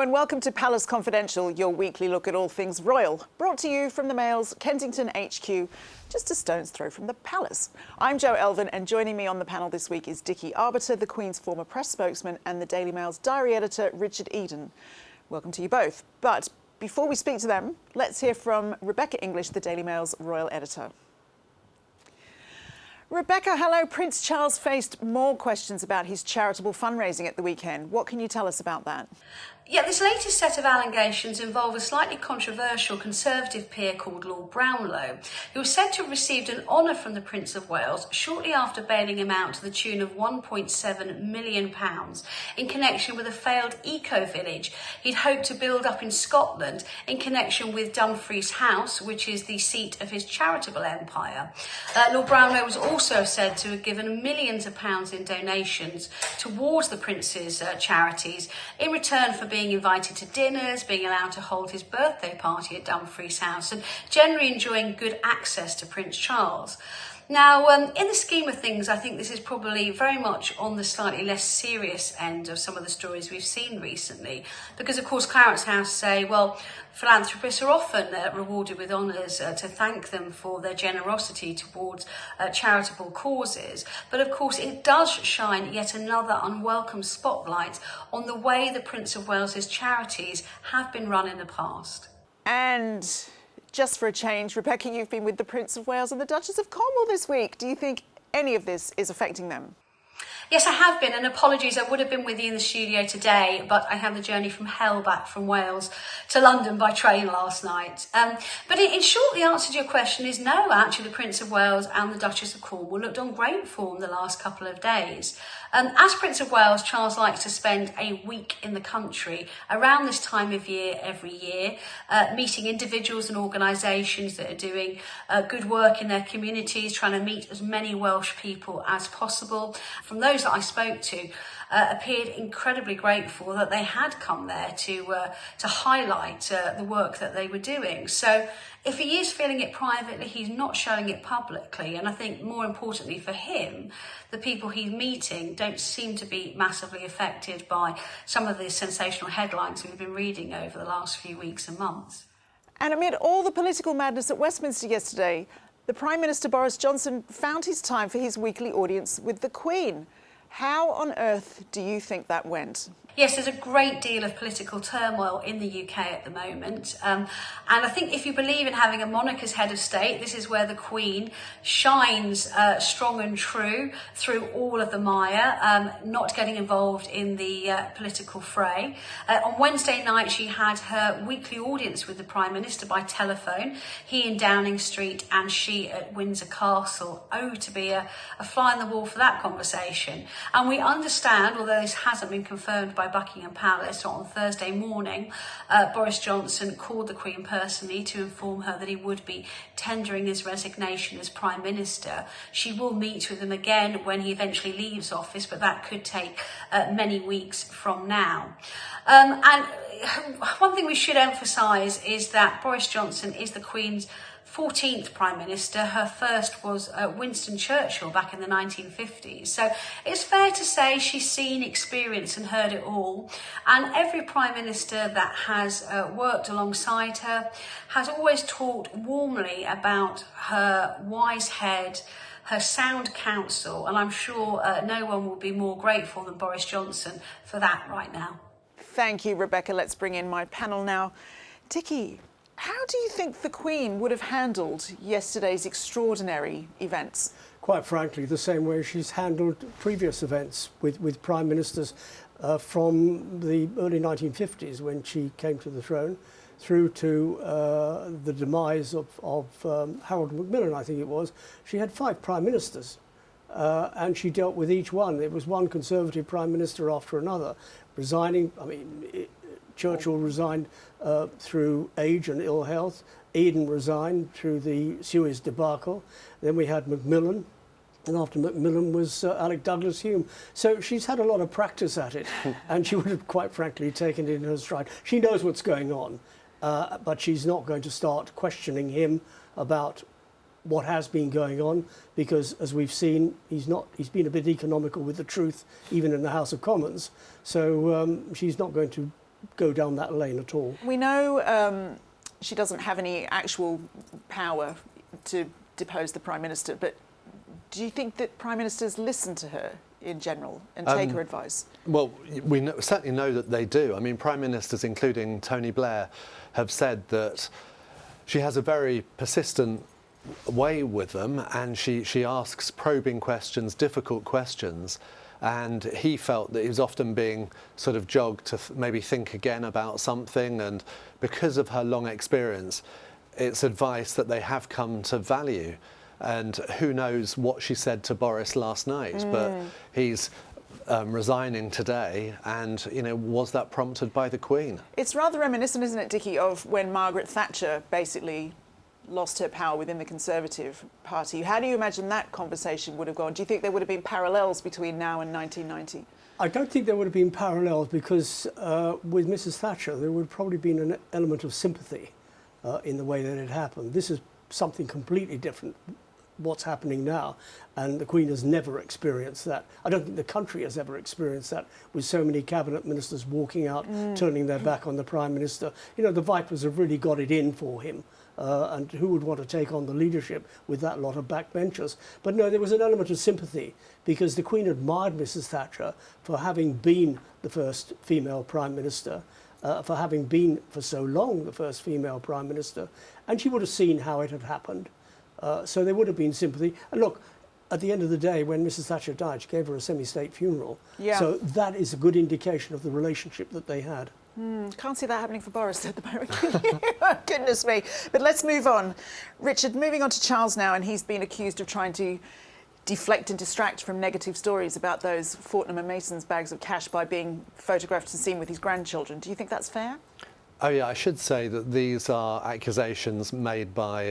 and welcome to Palace Confidential, your weekly look at all things royal. Brought to you from the Mail's Kensington HQ, just a stone's throw from the Palace. I'm Jo Elvin, and joining me on the panel this week is Dickie, Arbiter, the Queen's former press spokesman, and the Daily Mail's diary editor, Richard Eden. Welcome to you both. But before we speak to them, let's hear from Rebecca English, the Daily Mail's royal editor. Rebecca, hello. Prince Charles faced more questions about his charitable fundraising at the weekend. What can you tell us about that? Yeah, this latest set of allegations involve a slightly controversial Conservative peer called Lord Brownlow, who was said to have received an honour from the Prince of Wales shortly after bailing him out to the tune of £1.7 million in connection with a failed eco-village he'd hoped to build up in Scotland in connection with Dumfries House, which is the seat of his charitable empire. Lord Brownlow was also said to have given millions of pounds in donations towards the Prince's charities in return for being invited to dinners, being allowed to hold his birthday party at Dumfries House, and generally enjoying good access to Prince Charles. Now, in the scheme of things, I think this is probably very much on the slightly less serious end of some of the stories we've seen recently, because, of course, Clarence House say, well, philanthropists are often rewarded with honours to thank them for their generosity towards charitable causes. But, of course, it does shine yet another unwelcome spotlight on the way the Prince of Wales's charities have been run in the past. And just for a change, Rebecca, you've been with the Prince of Wales and the Duchess of Cornwall this week. Do you think any of this is affecting them? Yes, I have been, and apologies, I would have been with you in the studio today, but I had the journey from hell back from Wales to London by train last night. But in short, the answer to your question is no, actually, the Prince of Wales and the Duchess of Cornwall looked on great form the last couple of days. As Prince of Wales, Charles likes to spend a week in the country around this time of year every year, meeting individuals and organisations that are doing good work in their communities, trying to meet as many Welsh people as possible. From those that I spoke to, appeared incredibly grateful that they had come there to highlight the work that they were doing. So if he is feeling it privately, he's not showing it publicly. And I think more importantly for him, the people he's meeting don't seem to be massively affected by some of the sensational headlines we've been reading over the last few weeks and months. And amid all the political madness at Westminster yesterday, the Prime Minister Boris Johnson found his time for his weekly audience with the Queen. How on earth do you think that went? Yes, there's a great deal of political turmoil in the UK at the moment. And I think if you believe in having a monarch as head of state, this is where the Queen shines strong and true through all of the mire, not getting involved in the political fray. On Wednesday night, she had her weekly audience with the Prime Minister by telephone, he in Downing Street and she at Windsor Castle. Oh, to be a fly on the wall for that conversation. And we understand, although this hasn't been confirmed by Buckingham Palace, on Thursday morning, Boris Johnson called the Queen personally to inform her that he would be tendering his resignation as Prime Minister. She will meet with him again when he eventually leaves office, but that could take many weeks from now. And one thing we should emphasise is that Boris Johnson is the Queen's 14th Prime Minister. Her first was Winston Churchill back in the 1950s. So it's fair to say she's seen, experienced and heard it all. And every Prime Minister that has worked alongside her has always talked warmly about her wise head, her sound counsel. And I'm sure no one will be more grateful than Boris Johnson for that right now. Thank you, Rebecca. Let's bring in my panel now. Dickie, how do you think the Queen would have handled yesterday's extraordinary events? Quite frankly, the same way she's handled previous events with Prime Ministers from the early 1950s when she came to the throne, through to the demise of Harold Macmillan, I think it was. She had 5 Prime Ministers and she dealt with each one. It was one Conservative Prime Minister after another, resigning. I mean, Churchill resigned through age and ill health. Eden resigned through the Suez debacle. Then we had Macmillan, and after Macmillan was Alec Douglas-Home. So she's had a lot of practice at it, and she would have, quite frankly, taken it in her stride. She knows what's going on, but she's not going to start questioning him about what has been going on, because as we've seen, he's been a bit economical with the truth, even in the House of Commons. So she's not going to go down that lane at all. We know she doesn't have any actual power to depose the Prime Minister, but do you think that Prime Ministers listen to her in general and take her advice? Well, we certainly know that they do. I mean, Prime Ministers, including Tony Blair, have said that she has a very persistent way with them, and she asks probing questions, difficult questions, and he felt that he was often being sort of jogged to maybe think again about something, and because of her long experience, it's advice that they have come to value. And who knows what she said to Boris last night, but he's resigning today, and was that prompted by the Queen? It's rather reminiscent, isn't it, Dickie, of when Margaret Thatcher basically lost her power within the Conservative Party. How do you imagine that conversation would have gone? Do you think there would have been parallels between now and 1990? I don't think there would have been parallels because with Mrs. Thatcher there would have probably been an element of sympathy in the way that it happened. This is something completely different, what's happening now, and the Queen has never experienced that. I don't think the country has ever experienced that, with so many cabinet ministers walking out, turning their back on the Prime Minister. The Vipers have really got it in for him. And who would want to take on the leadership with that lot of backbenchers? But no, there was an element of sympathy because the Queen admired Mrs. Thatcher for having been the first female Prime Minister, for having been for so long the first female Prime Minister, and she would have seen how it had happened. So there would have been sympathy. And look, at the end of the day, when Mrs. Thatcher died, she gave her a semi-state funeral. Yeah. So that is a good indication of the relationship that they had. Can't see that happening for Boris at the moment. Goodness me. But let's move on. Richard, moving on to Charles now, and he's been accused of trying to deflect and distract from negative stories about those Fortnum and Mason's bags of cash by being photographed and seen with his grandchildren. Do you think that's fair? Oh yeah, I should say that these are accusations made by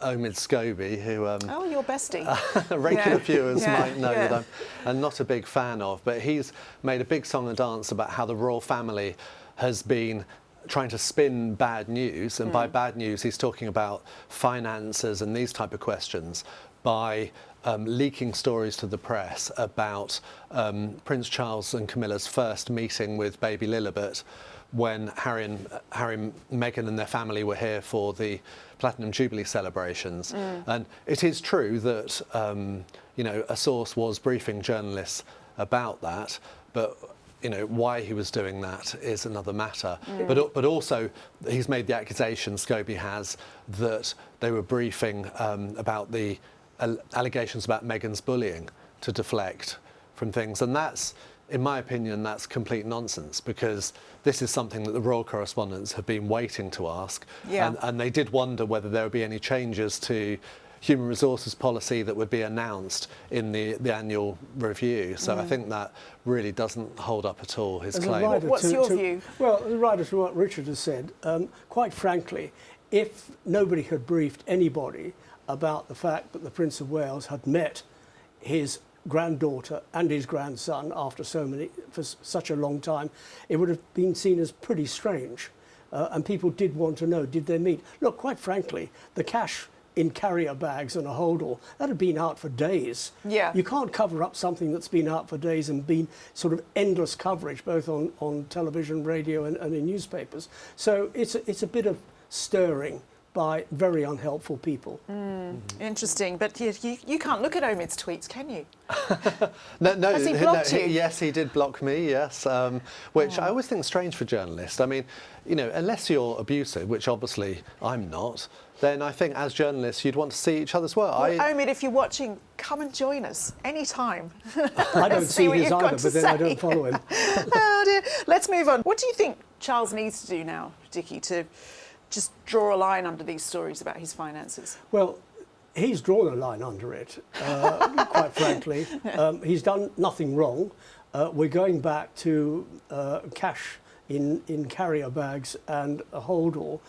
Omid Scobie, who oh, your bestie. Regular viewers might know that I'm not a big fan of, but he's made a big song and dance about how the royal family has been trying to spin bad news, and by bad news he's talking about finances and these type of questions, by leaking stories to the press about Prince Charles and Camilla's first meeting with baby Lilibet, when Harry and Meghan and their family were here for the Platinum Jubilee celebrations. And it is true that a source was briefing journalists about that, but why he was doing that is another matter. But also he's made the accusation, Scobie has, that they were briefing about the allegations about Meghan's bullying to deflect from things, and that's, in my opinion, that's complete nonsense, because this is something that the royal correspondents have been waiting to ask, and they did wonder whether there would be any changes to human resources policy that would be announced in the annual review. So I think that really doesn't hold up at all, his claim. What's your view? Well, the rider to what Richard has said, quite frankly, if nobody had briefed anybody about the fact that the Prince of Wales had met his granddaughter and his grandson for such a long time, it would have been seen as pretty strange. And people did want to know, did they meet? Look, quite frankly, the cash in carrier bags and a holdall, that had been out for days. Yeah. You can't cover up something that's been out for days and been sort of endless coverage, both on television, radio and in newspapers. So it's a bit of stirring by very unhelpful people. Interesting, but you can't look at Omid's tweets, can you? No, Has he blocked you? Yes, he did block me, yes, which I always think is strange for journalists. I mean, unless you're abusive, which obviously I'm not, then I think as journalists you'd want to see each other's work. Omid, if you're watching, come and join us anytime. I don't see his either, but then I don't follow him. Oh dear. Let's move on. What do you think Charles needs to do now, Dickie, to just draw a line under these stories about his finances? Well, he's drawn a line under it, quite frankly. He's done nothing wrong. We're going back to cash in carrier bags and a holdall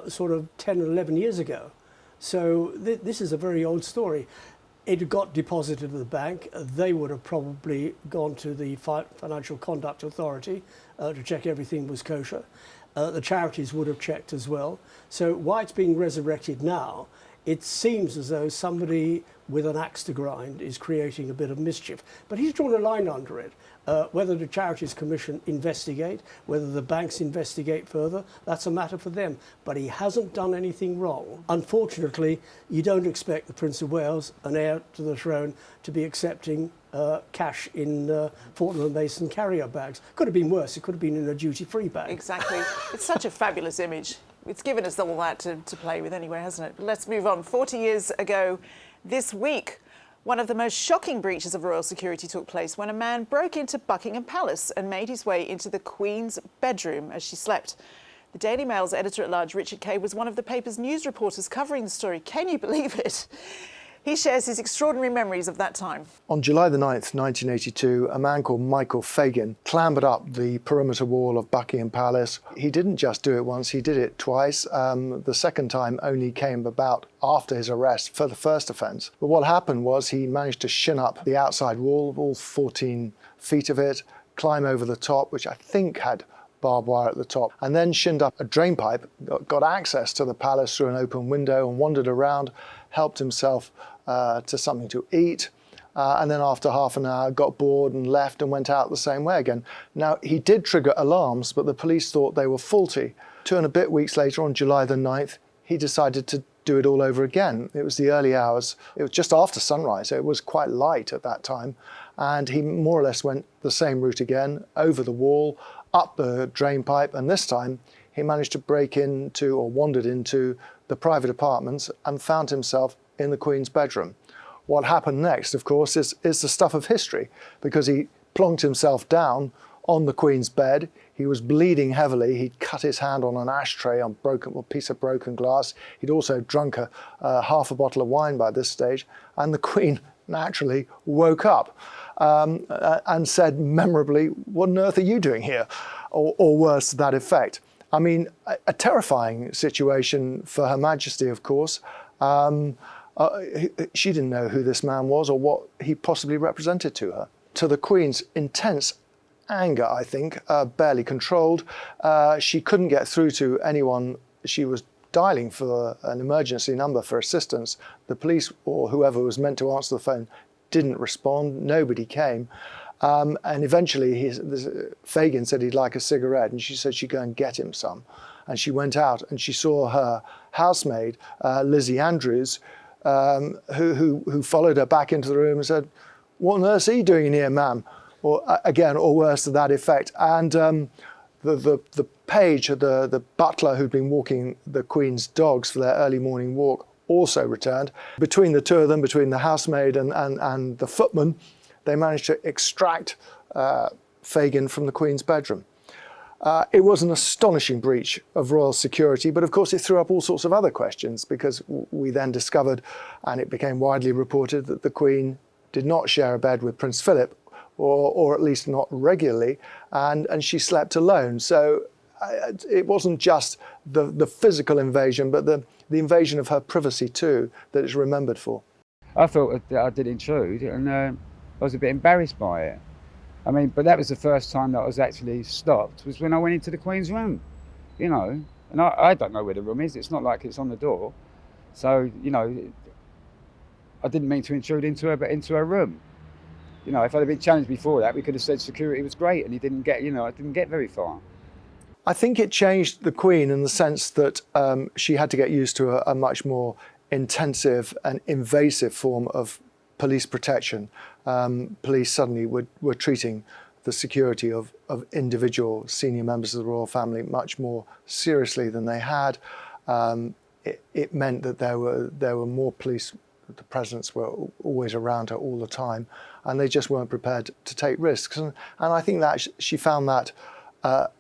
sort of 10 or 11 years ago. So this is a very old story. It got deposited at the bank. They would have probably gone to the Financial Conduct Authority to check everything was kosher. The charities would have checked as well. So why it's being resurrected now it seems as though somebody with an axe to grind is creating a bit of mischief. But he's drawn a line under it. Whether the Charities Commission investigate, whether the banks investigate further, that's a matter for them. But he hasn't done anything wrong. Unfortunately, you don't expect the Prince of Wales, an heir to the throne, to be accepting cash in Fortnum & Mason carrier bags. Could have been worse. It could have been in a duty-free bag. Exactly. It's such a fabulous image. It's given us all that to play with anyway, hasn't it? But let's move on. 40 years ago this week, one of the most shocking breaches of royal security took place when a man broke into Buckingham Palace and made his way into the Queen's bedroom as she slept. The Daily Mail's editor-at-large Richard Kay was one of the paper's news reporters covering the story. Can you believe it? He shares his extraordinary memories of that time. On July the 9th, 1982, a man called Michael Fagan clambered up the perimeter wall of Buckingham Palace. He didn't just do it once, he did it twice. The second time only came about after his arrest for the first offence. But what happened was he managed to shin up the outside wall, all 14 feet of it, climb over the top, which I think had barbed wire at the top, and then shinned up a drain pipe, got access to the palace through an open window and wandered around, helped himself to something to eat, and then after half an hour got bored and left and went out the same way again. Now, he did trigger alarms, but the police thought they were faulty. 2 and a bit weeks later, on July the 9th, he decided to do it all over again. It was the early hours. It was just after sunrise, so it was quite light at that time, and he more or less went the same route again, over the wall, up the drain pipe, and this time he managed to break into, or wandered into, the private apartments and found himself in the Queen's bedroom. What happened next, of course, is the stuff of history, because he plonked himself down on the Queen's bed. He was bleeding heavily. He'd cut his hand on an ashtray on a piece of broken glass. He'd also drunk half a bottle of wine by this stage, and the Queen naturally woke up and said memorably, "What on earth are you doing here?" or worse to that effect. I mean, a terrifying situation for Her Majesty, of course. She didn't know who this man was or what he possibly represented to her. To the Queen's intense anger, I think, barely controlled, she couldn't get through to anyone. She was dialing for an emergency number for assistance. The police or whoever was meant to answer the phone didn't respond. Nobody came. And eventually Fagan said he'd like a cigarette, and she said she'd go and get him some. And she went out and she saw her housemaid, Lizzie Andrews, who followed her back into the room and said, "What on earth are you doing in here, ma'am?" Or again, or worse to that effect. And the page, the butler who'd been walking the Queen's dogs for their early morning walk, also returned. Between the two of them, between the housemaid and the footman, they managed to extract Fagan from the Queen's bedroom. It was an astonishing breach of royal security, but of course it threw up all sorts of other questions, because we then discovered, and it became widely reported, that the Queen did not share a bed with Prince Philip, or at least not regularly, and she slept alone. So it wasn't just the physical invasion, but the invasion of her privacy too, that it's remembered for. I thought that I did intrude, and I was a bit embarrassed by it. I mean, but that was the first time that I was actually stopped, was when I went into the Queen's room, you know. And I don't know where the room is. It's not like it's on the door. So, you know, I didn't mean to intrude into her room. You know, if I'd have been challenged before that, we could have said security was great, and I didn't get very far. I think it changed the Queen in the sense that she had to get used to a much more intensive and invasive form of police protection. Police suddenly were treating the security of individual senior members of the royal family much more seriously than they had. It meant that there were more police. The presence were always around her all the time, and they just weren't prepared to take risks. And I think that she found that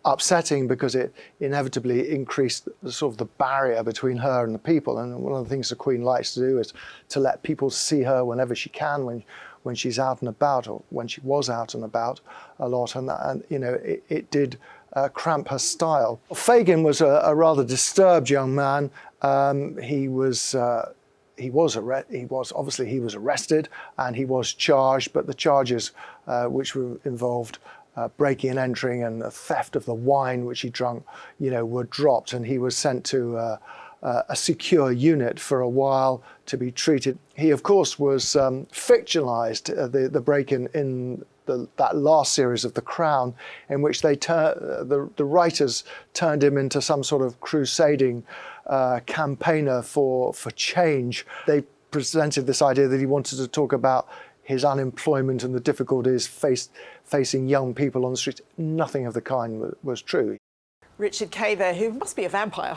upsetting, because it inevitably increased the sort of the barrier between her and the people. And one of the things the Queen likes to do is to let people see her whenever she can, when she's out and about, or when she was out and about a lot. And you know, it did cramp her style. Fagan was a rather disturbed young man. He was arrested and he was charged, but the charges which were involved breaking and entering and the theft of the wine which he drunk, you know, were dropped, and he was sent to a secure unit for a while to be treated. He, of course, was fictionalised, the break-in in that last series of The Crown, in which the writers turned him into some sort of crusading campaigner for change. They presented this idea that he wanted to talk about his unemployment and the difficulties facing young people on the streets. Nothing of the kind was true. Richard Kay there, who must be a vampire.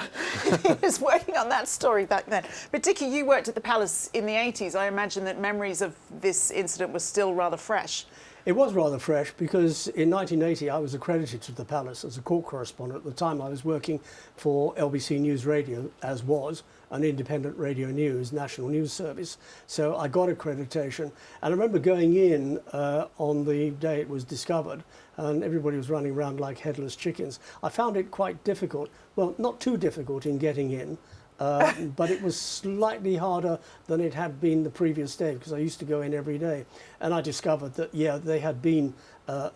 He was working on that story back then. But Dickie, you worked at the Palace in the 80s. I imagine that memories of this incident were still rather fresh. It was rather fresh because in 1980 I was accredited to the Palace as a court correspondent. At the time I was working for LBC News Radio, as was an independent radio news, national news service. So I got accreditation. And I remember going in on the day it was discovered, and everybody was running around like headless chickens. I found it quite difficult. Well, not too difficult in getting in, but it was slightly harder than it had been the previous day, because I used to go in every day. And I discovered that, yeah, they had been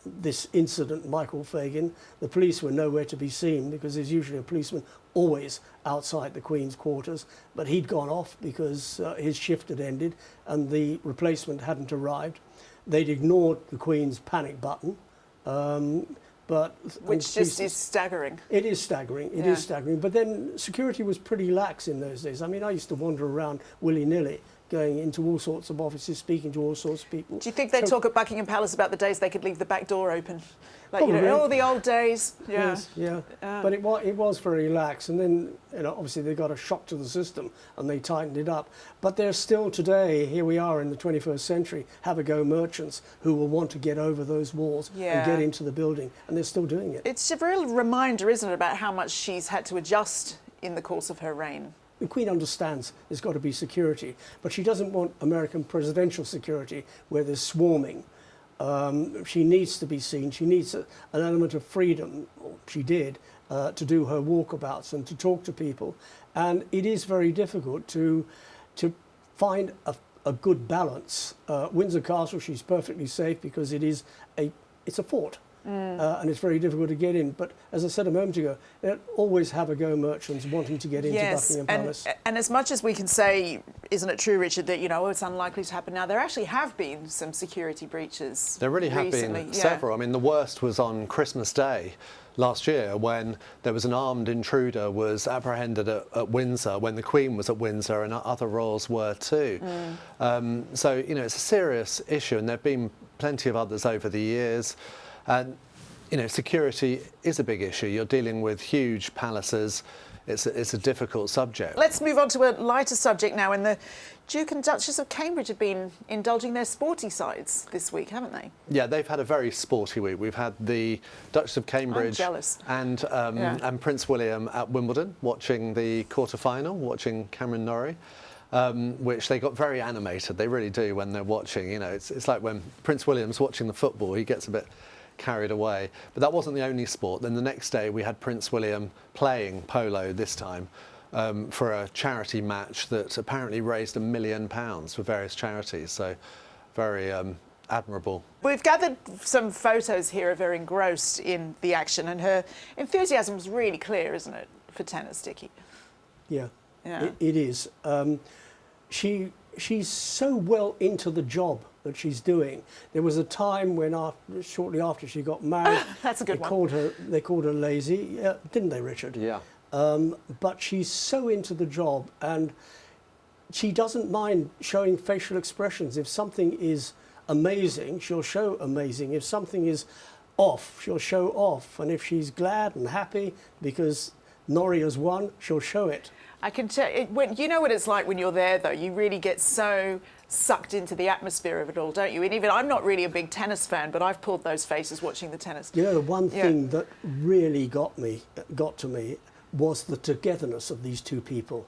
this incident, Michael Fagan. The police were nowhere to be seen, because there's usually a policeman always outside the Queen's quarters, but he'd gone off because his shift had ended and the replacement hadn't arrived. They'd ignored the Queen's panic button. Which just is staggering. It is staggering, it is staggering. But then security was pretty lax in those days. I mean, I used to wander around willy-nilly, going into all sorts of offices, speaking to all sorts of people. Do you think they talk at Buckingham Palace about the days they could leave the back door open? Like, you know, all the old days. Yeah. Yes, yeah. But it was very lax. And then, you know, obviously they got a shock to the system and they tightened it up. But there's still today, here we are in the 21st century, have-a-go merchants who will want to get over those walls and get into the building. And they're still doing it. It's a real reminder, isn't it, about how much she's had to adjust in the course of her reign. The Queen understands there's got to be security, but she doesn't want American presidential security where there's swarming. She needs to be seen. She needs an element of freedom, or she did, to do her walkabouts and to talk to people. And it is very difficult to find a good balance. Windsor Castle, she's perfectly safe because it's a fort. And it's very difficult to get in. But as I said a moment ago, there always have-a-go merchants wanting to get into Buckingham Palace. And as much as we can say, isn't it true, Richard, that, you know, it's unlikely to happen now, there actually have been some security breaches. There really have recently. been several. I mean, the worst was on Christmas Day last year, when there was an armed intruder was apprehended at Windsor, when the Queen was at Windsor and other royals were too. So, you know, it's a serious issue, and there have been plenty of others over the years. And, you know, security is a big issue. You're dealing with huge palaces. It's a difficult subject. Let's move on to a lighter subject now. And the Duke and Duchess of Cambridge have been indulging their sporty sides this week, haven't they? Yeah, they've had a very sporty week. We've had the Duchess of Cambridge and Prince William at Wimbledon, watching the quarter-final, watching Cameron Norrie. Which they got very animated. They really do when they're watching. You know, it's like when Prince William's watching the football, he gets a bit carried away. But that wasn't the only sport. Then the next day we had Prince William playing polo this time for a charity match that apparently raised £1 million for various charities. So very admirable. We've gathered some photos here of her engrossed in the action, and her enthusiasm was really clear, isn't it, for tennis, Dickie? Yeah. It is. She's so well into the job that she's doing. There was a time when, shortly after she got married, that's a good they called her lazy, didn't they, Richard? Yeah. But she's so into the job, and she doesn't mind showing facial expressions. If something is amazing, she'll show amazing. If something is off, she'll show off. And if she's glad and happy because Norrie has won, she'll show it. I can tell you know what it's like when you're there, though. You really get so sucked into the atmosphere of it all, don't you? And even I'm not really a big tennis fan, but I've pulled those faces watching the tennis. You know, the one thing that really got to me was the togetherness of these two people.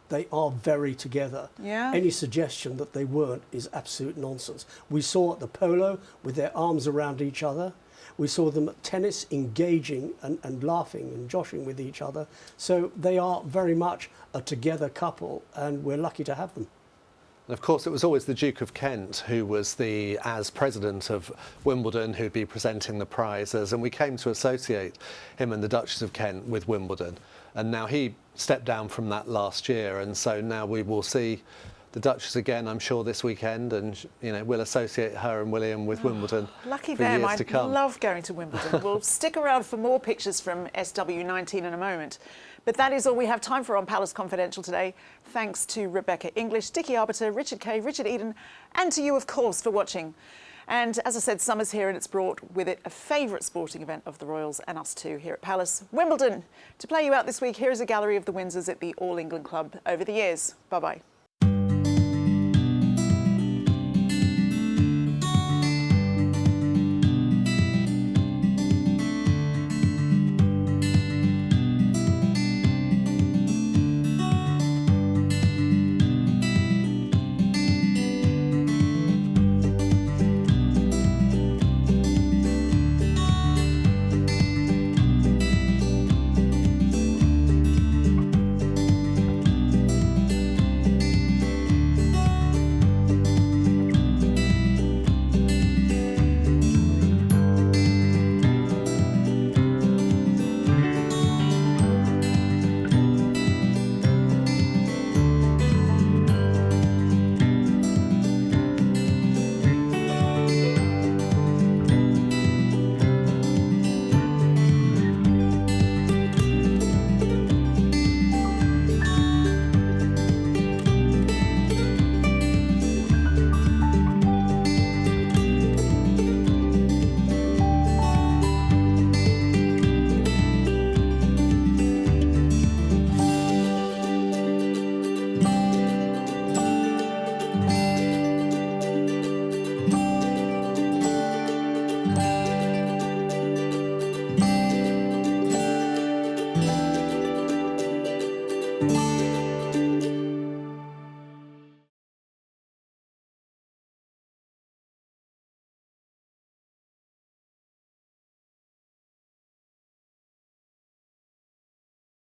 They are very together. Yeah. Any suggestion that they weren't is absolute nonsense. We saw at the polo with their arms around each other. We saw them at tennis engaging and laughing and joshing with each other. So they are very much a together couple, and we're lucky to have them. And of course, it was always the Duke of Kent who was as president of Wimbledon, who'd be presenting the prizes. And we came to associate him and the Duchess of Kent with Wimbledon. And now he stepped down from that last year. And so now we will see the Duchess again, I'm sure, this weekend. And, you know, we'll associate her and William with Wimbledon Lucky for them. years to come. I love going to Wimbledon. We'll stick around for more pictures from SW19 in a moment. But that is all we have time for on Palace Confidential today. Thanks to Rebecca English, Dickie Arbiter, Richard Kay, Richard Eden, and to you, of course, for watching. And as I said, summer's here and it's brought with it a favourite sporting event of the Royals and us too here at Palace, Wimbledon. To play you out this week, here is a gallery of the Windsors at the All England Club over the years. Bye-bye.